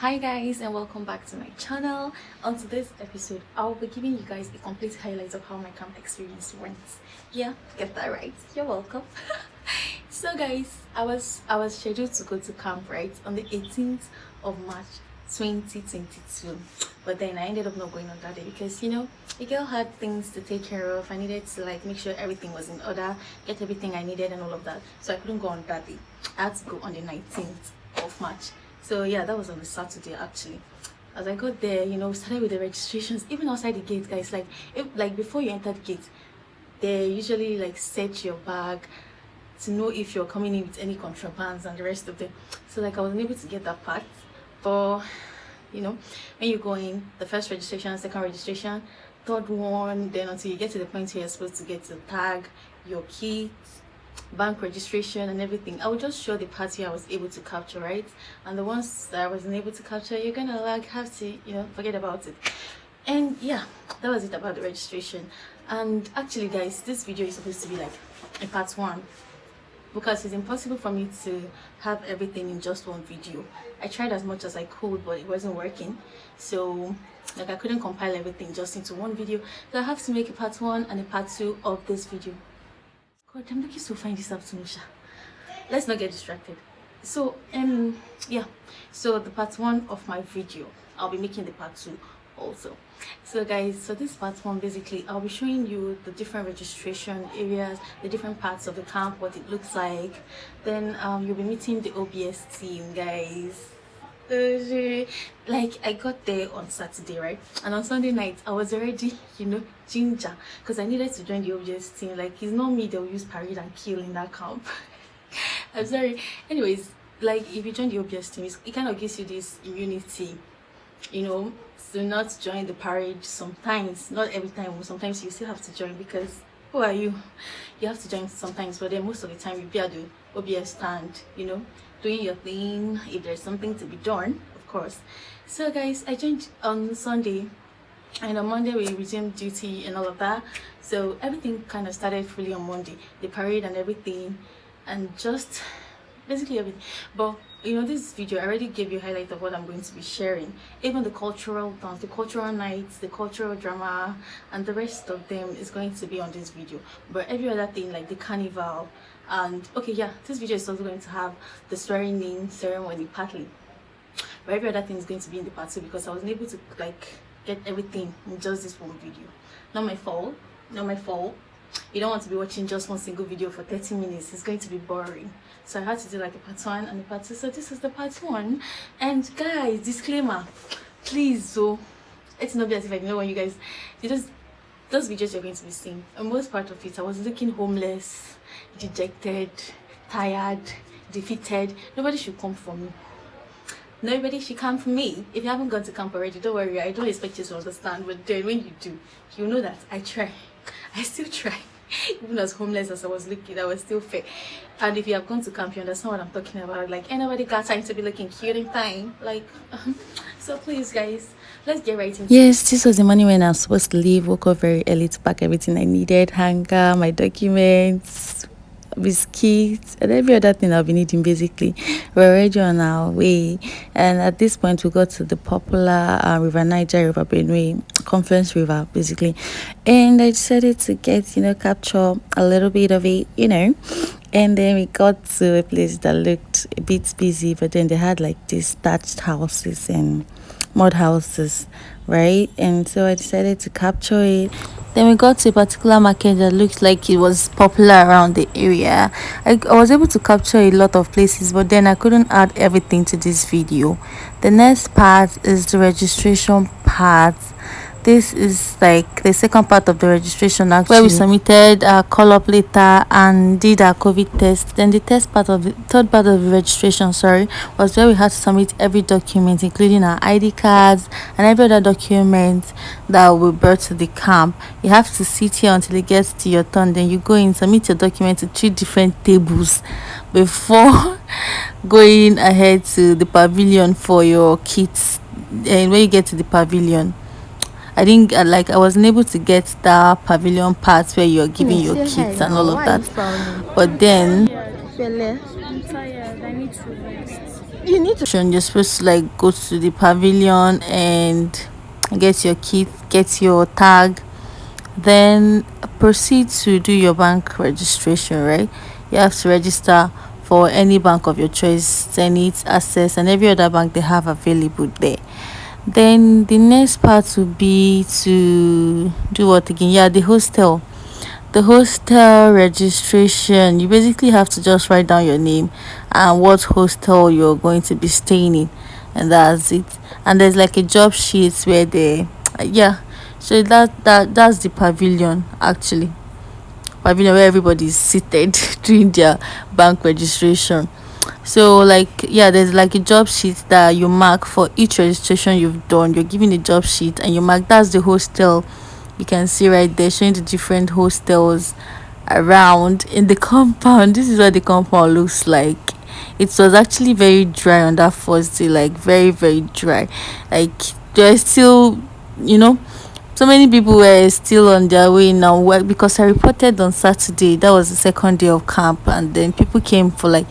Hi guys, and welcome back to my channel. On today's episode, I'll be giving you guys a complete highlight of how my camp experience went. Yeah, get that right. You're welcome. So guys, I was scheduled to go to camp right on the 18th of March 2022, but then I ended up not going on that day because the girl had things to take care of. I needed to make sure everything was in order, get everything I needed and all of that, so I couldn't go on that day. I had to go on the 19th of March. So yeah, that was on a Saturday actually. As I got there, started with the registrations. Even outside the gate, guys, before you enter the gate, they usually search your bag to know if you're coming in with any contrabands and the rest of them. So I wasn't able to get that part. But when you go in, the first registration, second registration, third one, then until you get to the point where you're supposed to get to tag your kit, bank registration and everything. I will just show the parts I was able to capture, right? And the ones that I wasn't able to capture, you're gonna have to forget about it. And yeah, that was it about the registration. And actually guys, this video is supposed to be a part one because it's impossible for me to have everything in just one video. I tried as much as I could, but it wasn't working. So I couldn't compile everything just into one video, so I have to make a part one and a part two of this video. God, I'm looking so fine this afternoon, Sha. Let's not get distracted. So yeah, so the part one of my video, I'll be making the part two also. So guys, so this part one, basically I'll be showing you the different registration areas, the different parts of the camp, what it looks like. Then you'll be meeting the OBS team, guys. I got there on Saturday, right? And on Sunday night I was already ginger because I needed to join the OBS team. It's not me they'll use parade and kill in that camp. I'm sorry. Anyways, if you join the OBS team, it kind of gives you this immunity, to not join the parade sometimes, not every time. Sometimes you still have to join because who are you? You have to join sometimes, but then most of the time you'll be at the OBS stand, doing your thing if there's something to be done, of course. So guys, I joined on Sunday and on Monday we resumed duty and all of that. So everything kind of started fully on Monday, the parade and everything, and just basically everything. But this video I already gave you a highlight of what I'm going to be sharing. Even the cultural dance, the cultural nights, the cultural drama and the rest of them is going to be on this video. But every other thing, like the carnival, and okay, yeah, this video is also going to have the swearing in ceremony partly, but every other thing is going to be in the part two because I wasn't able to get everything in just this one video. Not my fault, not my fault. You don't want to be watching just one single video for 30 minutes. It's going to be boring. So I had to do a part one and a part two. So this is the part one. And guys, disclaimer, please, so it's not be as if I know when you guys, those videos you're going to be seeing, and most part of it I was looking homeless, dejected, tired, defeated. Nobody should come for me. Nobody should come for me. If you haven't gone to camp already, don't worry, I don't expect you to understand, but then when you do, you know that I try. I still try. Even as homeless as I was looking, I was still fair. And if you have gone to camp, you understand what I'm talking about. Anybody got time to be looking cute and fine? So please guys, let's get right into it. Yes, this was the morning when I was supposed to leave. Woke up very early to pack everything I needed, hanger, my documents, biscuits and every other thing I'll be needing. Basically, we're already on our way, and at this point we got to the popular River Niger, River Benue, Conference River basically, and I decided to get capture a little bit of it, and then we got to a place that looked a bit busy, but then they had these thatched houses and mud houses, right? And so I decided to capture it. Then we got to a particular market that looked like it was popular around the area. I was able to capture a lot of places, but then I couldn't add everything to this video. The next part is the registration part. This is the second part of the registration actually, where we submitted our call up letter and did our COVID test. Then the third part of the registration, was where we had to submit every document, including our ID cards and every other document that we brought to the camp. You have to sit here until it gets to your turn. Then you go in, submit your document to 3 different tables before going ahead to the pavilion for your kits. And when you get to the pavilion, I didn't I wasn't able to get the pavilion part where you're giving your kits and all of that. But then I'm tired. I need to rest. You're supposed to like go to the pavilion and get your kit, get your tag, then proceed to do your bank registration, right? You have to register for any bank of your choice, Zenith, Access, and every other bank they have available there. Then the next part will be to do what again? Yeah, the hostel registration. You basically have to just write down your name and what hostel you're going to be staying in, and that's it. And there's like a job sheet where they yeah, so that's the pavilion, actually. Pavilion where everybody's seated doing their bank registration. So like yeah, there's like a job sheet that you mark for each registration you've done. You're given a job sheet and you mark, that's the hostel. You can see right there showing the different hostels around in the compound. This is what the compound looks like. It was actually very dry on that first day, like very, very dry. Like there's still, you know, so many people were still on their way now. Well, because I reported on Saturday, that was the second day of camp, and then people came for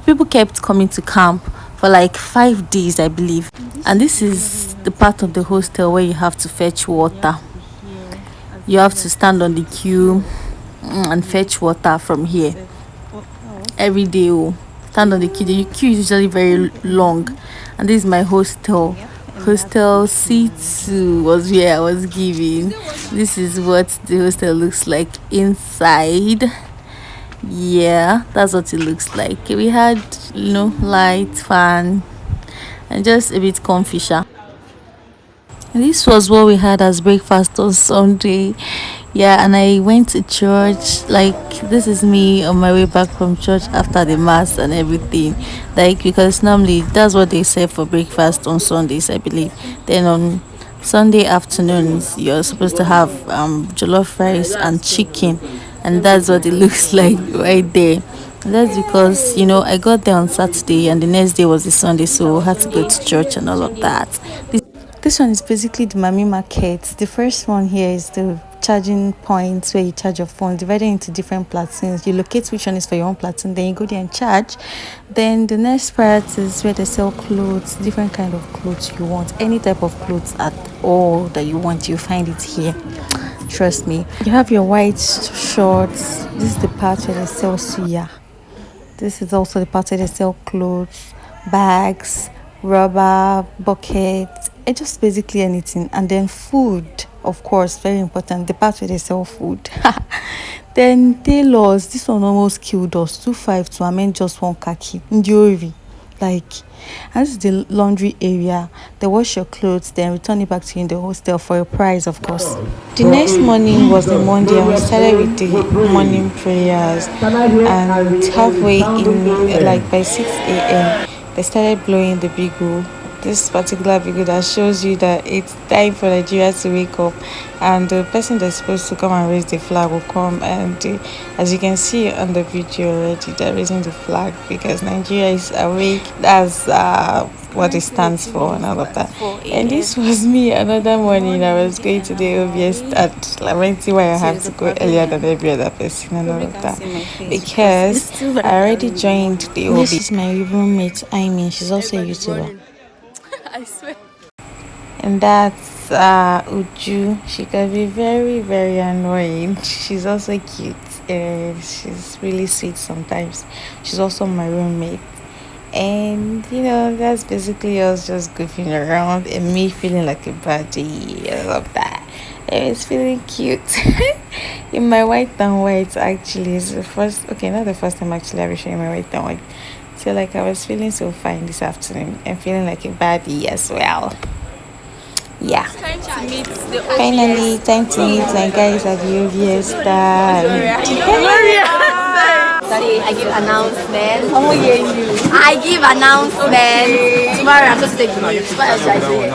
people kept coming to camp for like 5 days, I believe. And this is the part of the hostel where you have to fetch water. You have to stand on the queue and fetch water from here every day. Oh, stand on the queue. The queue is usually very long, and this is my hostel C2 was where I was giving. This is what the hostel looks like inside. Yeah, that's what it looks like. We had, light, fan, and just a bit comfy. This was what we had as breakfast on Sunday. Yeah, and I went to church. Like, this is me on my way back from church after the mass and everything. Like, because normally that's what they serve for breakfast on Sundays, I believe. Then on Sunday afternoons, you're supposed to have jollof rice and chicken, and that's what it looks like right there. That's because I got there on Saturday and the next day was the Sunday, so I had to go to church and all of that. This one is basically the Mami market. The first one here is the charging points where you charge your phone, divided into different platoons. You locate which one is for your own platoon, then you go there and charge. Then the next part is where they sell clothes, different kind of clothes you want. Any type of clothes at all that you want, you find it here. Trust me. You have your white shorts. This is the part where they sell suya. This is also the part where they sell clothes, bags, rubber, buckets, just basically anything. And then food, of course, very important. The part where they sell food. Then tailors, this one almost killed us. 2.5 to amend just one khaki. Ndiori. Like, and this is the laundry area. They wash your clothes, then return it back to you in the hostel for a price, of course. The next morning was the Monday, and we started with the morning prayers. And halfway in, like by 6 a.m., they started blowing the bugle. This particular video that shows you that it's time for Nigeria to wake up, and the person that's supposed to come and raise the flag will come, and as you can see on the video already, they're raising the flag because Nigeria is awake. That's what it stands for and all of that. And this was me another morning. I was going to the obvious at Lamenti, where I have to go earlier than every other person and all of that, because I already joined the OB. This is my roommate, I mean, she's also a YouTuber. I swear. And that's Uju. She can be very, very annoying. She's also cute and she's really sweet sometimes. She's also my roommate. And that's basically us just goofing around and me feeling like a baddie. I love that. And it's feeling cute. In my white and white, actually, it's the first, okay, not the first time actually I'll be showing my white and white. So like I was feeling so fine this afternoon and feeling like a baddie as well. Yeah. Finally, time to meet my guys at the obvious time. I give announcement. I give announcement. Tomorrow I'm going to take the news. What else should I say?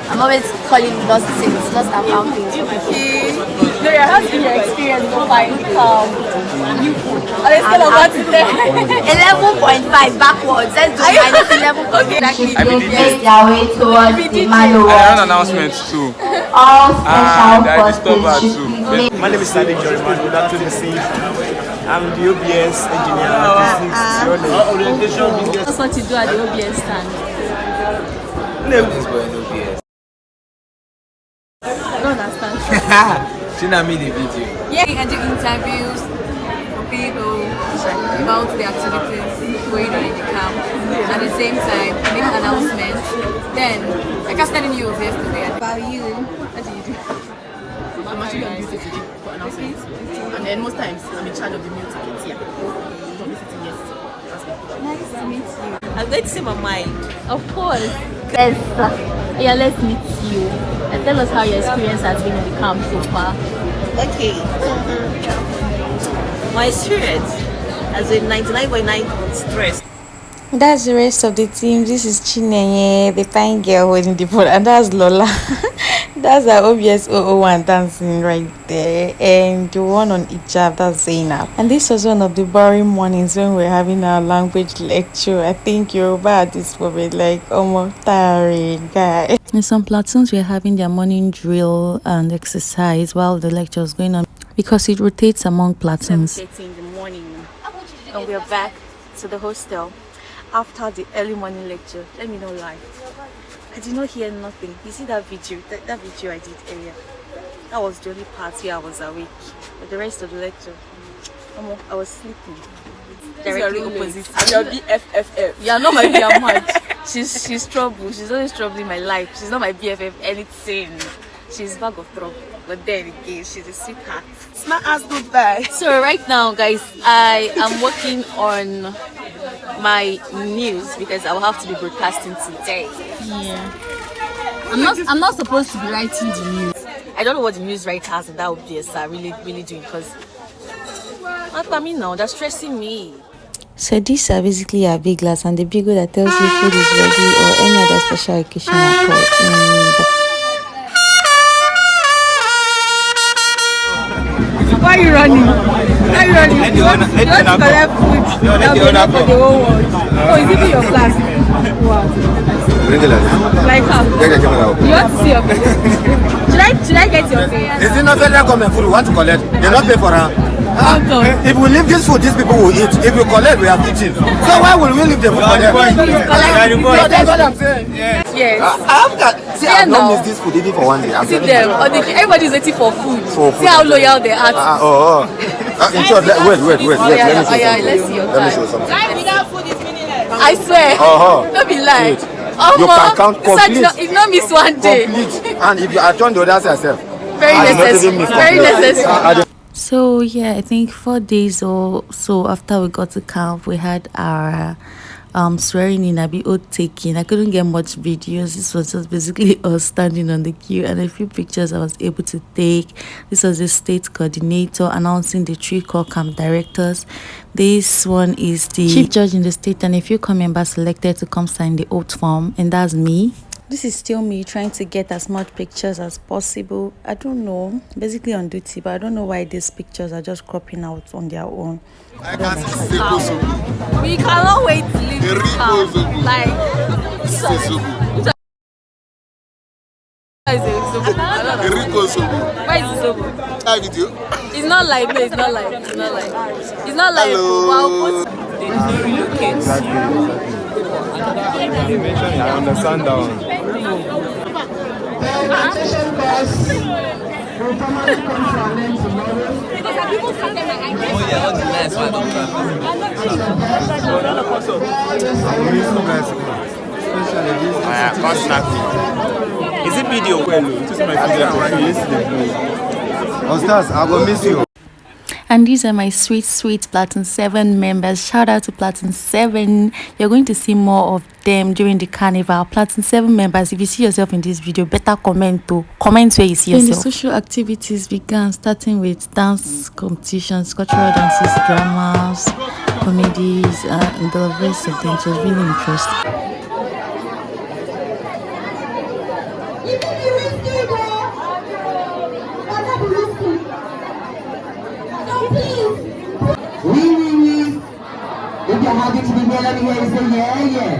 I'm always calling lost things, lost and found things. No, it has been your experience to find new food. On a scale of 1 to 10. 11.5 backwards. Let's do minus 11. Exactly. I have an announcement too. And I disturbed her too. My name is Sally Joryman. Good afternoon, see. I'm the OBS engineer. That's what you do at the OBS stand. I don't understand. Shouldn't made the video. Yeah, you can do interviews for people about the activities going on in the camp. At the same time, make announcements. Then, like I was telling you yesterday about you. What do you do? I'm actually on duty today for announcements. And then most times I'm in charge of the meal tickets here. Publicity, yes. Nice to meet you. I'm going to see my mind. Of course. Yes. Yeah, let's meet you. And tell us how your experience has been in the camp so far. Okay. My experience has been 99.9 stress. That's the rest of the team. This is Chinenye, the fine girl holding the phone, and that's Lola. That's our obvious 001 dancing right there, and the one on hijab, that's Zainab. And this was one of the boring mornings when we were having our language lecture. I think Yoruba at this moment, like, almost tiring, guy. In some platoons, we are having their morning drill and exercise while the lecture is going on, because it rotates among platoons. 7:30 in the morning, and we are back to the hostel after the early morning lecture. Let me not lie, I did not hear nothing. You see that video, that video I did earlier, that was the only part where I was awake. But the rest of the lecture, I was sleeping. Directly opposite. You're BFFF. Yeah, not my BFF. She's trouble. She's always troubling my life. She's not my BFF anything. She's bag of trouble. But then again, she's a sweetheart. Smart ass goodbye. So right now, guys, I am working on my news because I will have to be broadcasting today. Yeah. I'm not supposed to be writing the news. I don't know what the news writers and that OBS are really doing, because after me now, they're stressing me. So these are basically a big glass and the big one that tells you food is ready or any other special occasion occur in the. Why are you running? Why are you running? You want to collect food that will not for the whole world. Oh, is it in your class? Wow. Like how? You want to see your face? Should I get your face? Is it not federal government food we want to collect? They not pay for her. If we leave this food, these people will eat. If we collect, we have eaten. So why will we leave the food for them? That's what I'm saying. Yes. See, I've not missed this food even for one day. See them. Everybody's waiting for food. See how loyal they are. In short, wait. Let me Let's see your Let me show something. Life without food is meaningless. I swear. Don't be lying. You can count complete. If not miss one day. Complete. And if you attend the other side yourself. Very necessary. Very necessary. So yeah, I think 4 days or so after we got to camp, we had our swearing in, oath taking. I couldn't get much videos. This was just basically us standing on the queue, and a few pictures I was able to take. This was the state coordinator announcing the 3 core camp directors. This one is the chief judge in the state, and a few core members selected to come sign the oath form, and that's me. This is still me trying to get as much pictures as possible. I don't know, basically on duty, but I don't know why these pictures are just cropping out on their own. We cannot wait to leave this house. Like, why is it so good? It's not like no, it's not like it's not like it's not like wow. I understand that one. Is it video? Ostaz, I will miss you. And these are my sweet Platoon 7 members. Shout out to Platoon 7. You're going to see more of them during the carnival. Platoon 7 members, if you see yourself in this video, better comment too. Comment where you see yourself. The social activities began, starting with dance competitions, cultural dances, dramas, comedies, and the rest of them. It was really interesting. If you're happy to be there, let me hear you say yeah.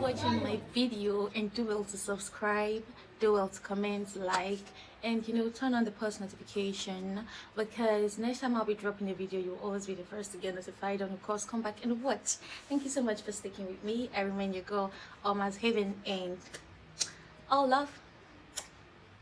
Watching my video, and do well to subscribe, do well to comment, like, and turn on the post notification, because next time I'll be dropping a video, you'll always be the first to get notified. And of course, come back and watch. Thank you so much for sticking with me. I remain your girl, Alma's Haven, and all love.